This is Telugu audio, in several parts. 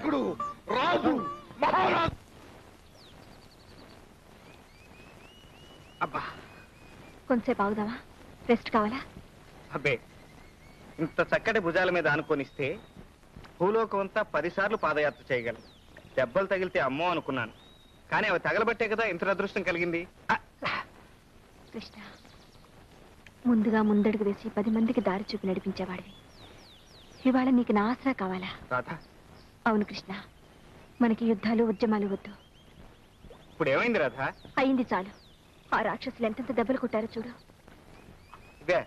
నాయకుడు, రాజు, మహారాజు. అబ్బా, కొంచెంసేపు ఆగుదామా? రెస్ట్ కావాలా? అబ్బే, ఇంత చక్కటి భుజాల మీద ఆనుకొనిస్తే భూలోకం అంతా 10 సార్లు పాదయాత్ర చేయగలను. దెబ్బలు తగిలితే అమ్మో అనుకున్నాను, కానీ అవి తగలబట్టే కదా ఇంత అదృష్టం కలిగింది. కృష్ణ, ముందుగా ముందడుగు వేసి 10 మందికి దారి చూపి నడిపించేవాడివి. ఇవాళ నీకు నా ఆసరా కావాలా? రాధా. అవును కృష్ణ, మనకి యుద్ధాలు ఉద్యమాలు వద్దు. ఇప్పుడు ఏమైంది రాధా? అయింది చాలు. ఆ రాక్షసులు ఎంతెంత దెబ్బలు కొట్టారో చూడు. ఇవే,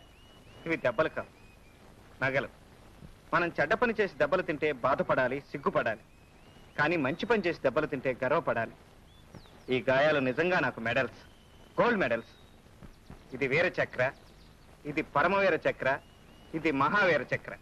ఇవి దెబ్బలు కావు, నగలు. మనం చెడ్డ పని చేసి దెబ్బలు తింటే బాధపడాలి, సిగ్గుపడాలి. కానీ మంచి పని చేసి దెబ్బలు తింటే గర్వపడాలి. ఈ గాయాలు నిజంగా నాకు మెడల్స్, గోల్డ్ మెడల్స్. ఇది వీర చక్ర, ఇది పరమవీర చక్ర, ఇది మహావీర చక్ర.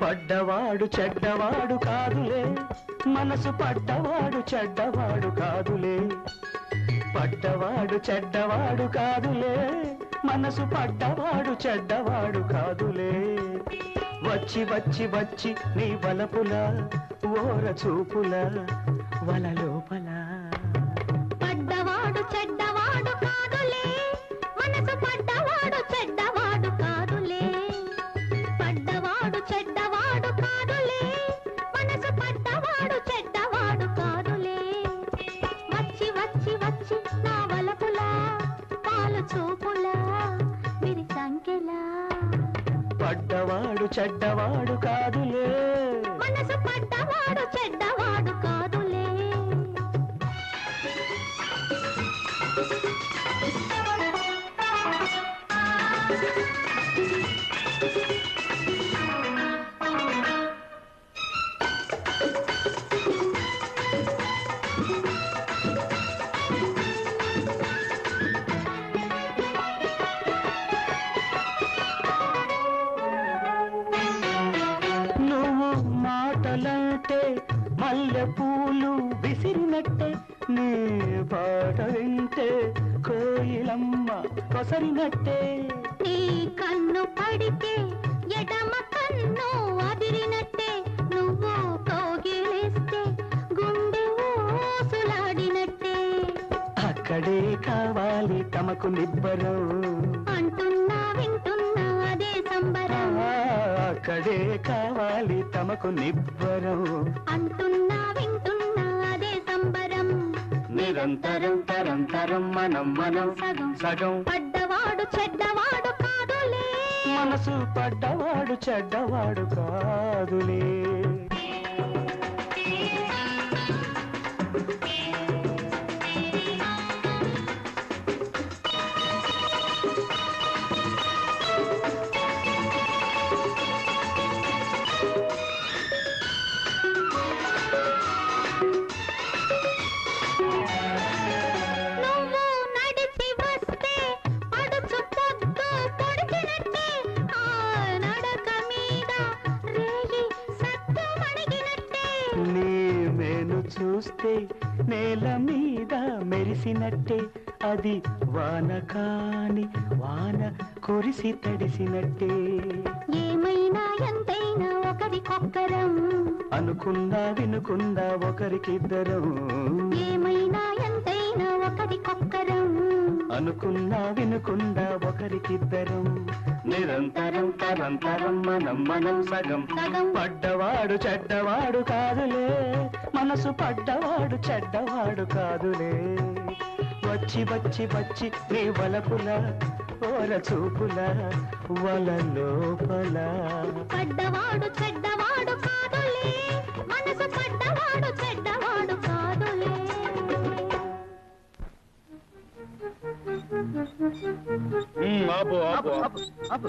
పడ్డవాడు చెడ్డవాడు కాదులే, మనసు పడ్డవాడు చెడ్డవాడు కాదులే. పడ్డవాడు చెడ్డవాడు కాదులే, మనసు పడ్డవాడు చెడ్డవాడు కాదులే. వచ్చి వచ్చి వచ్చి నీ వలపులా, ఓర చూపులా, వల లోపల. పడ్డవాడు చెడ్డవాడు కాదులే, మనసు పడ్డవాడు చెడ్డవాడు కాదులే. పడ్డవాడు చెడ్డవాడు కాదులే, మనసు పడ్డవాడు చెడ్డవాడు కాదులే. వచ్చి వచ్చి వచ్చి నా వలపులా, పాలు చూపులా, విరి సంఖ్యలా. పడ్డవాడు చెడ్డవాడు కాదులే, మనసు పడ్డవాడు చెడ్డవాడు కాదులే. నువ్వు మాటలంటే మల్లె పూలు విసిరినట్టే, నీ పాట వింటే కోయిలమ్మ కొసరినట్టే. నీ కన్ను పడితే ఎడమ కన్ను అదిరినట్టే, నువ్వు కోగిలిస్తే గుండె ఊసులాడినట్టే. అక్కడే కావాలి తమకు నిబ్బరం, అంటున్నా వింటున్నా అదే సంబరం. అక్కడే కావాలి తమకు నిబ్బరం, అంటున్నా వింటున్నా అదే సంబరం. నిరంతరం తరంతరం మనం మనం సగం సగం. పడ్డవాడు చెడ్డవాడు కాదులే, మనసు పడ్డవాడు చెడ్డవాడు కాదులే. నువ్వు నడిచి వస్తే పడుచు పొద్దు పొడిచినట్టే, ఆ నడక మీద రేగి సత్తు మణిగినట్టే. నీ మేను చూస్తే నేల మీద మెరిసినట్టే, అది వాన కాని వాన కురిసి తడిసినట్టే. ఏమైనా ఎంతైనా ఒకరికొక్కరం, అనుకున్నా వినుకున్నా ఒకరికిద్దరం, ఏమైనా ఎంతైనా ఒకరికొక్కరం. అనుకున్నా వినుకున్నా ఒకరికిద్దరం. నిరంతరం తరంతరం మనం మనం సగం సగం. పడ్డవాడు చెడ్డవాడు కాదులే, మనసు పడ్డవాడు చెడ్డవాడు కాదులే. వచ్చి వచ్చి వచ్చి నీ వలపుల, ఓర చూపుల, వల లోపల. పడ్డవాడు చెడ్డవాడు కాదులే, మనసు పడ్డవాడు చెడ్డవాడు కాదులే. ఆపు ఆపు అబ్బు.